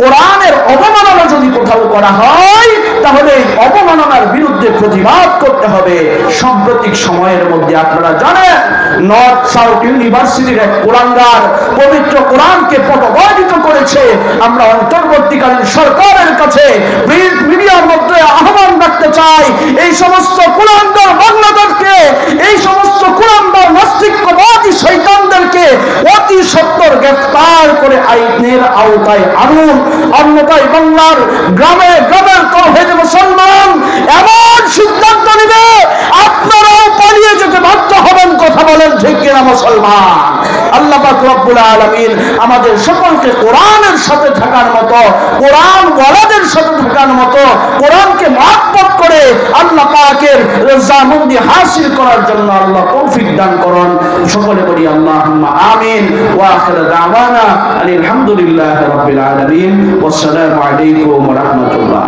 কোরআনের অবমাননা যদি কোথাও করা হয় তাহলে এই অবমাননার বিরুদ্ধে প্রতিবাদ করতে হবে। সাম্প্রতিক সময়ের মধ্যে আপনারা জানেন নর্থ সাউথ ইউনিভার্সিটির এক কোরআনগার পবিত্র কোরআনকে পদবর্জিত করেছে। আমরা অন্তর্বর্তীকালীন সরকারের কাছে মিডিয়ার মধ্যে আহ্বান রাখতে চাই, এই সমস্ত কোরআনগার বাংলাদেশকে, এই সমস্ত কোরআনগার নাস্তিকবাদী শয়তানদেরকে অতি সত্বর গ্রেফতার করে আইনের আওতায় আনুন। অন্যথায় বাংলার গ্রামে গ্রামে তৌহিদি মুসলমান এমন সিদ্ধান্ত নেবে আপনারাও পালিয়ে যেতে বাধ্য হবেন। কথা বলেন ঠিক কিনা মুসলমান? আল্লাহ পাক রব্বুল আলামিন আমাদের সকলকে কোরআনের সাথে থাকার মতো, কোরআন ওয়ালাদের সাথে থাকার মতো, কোরআনকে মহব্বত করে আল্লাহ পাকের রজামন্দি হাসিল করার জন্য আল্লাহ তৌফিক দান করুন। সকলে বলি আল্লাহুম্মা আমিন। ওয়া আখিরু দাওয়ানা আলহামদুলিল্লাহি রাব্বিল আলামিন। ওয়াসসালামু আলাইকুম ওয়া রাহমাতুল্লাহ।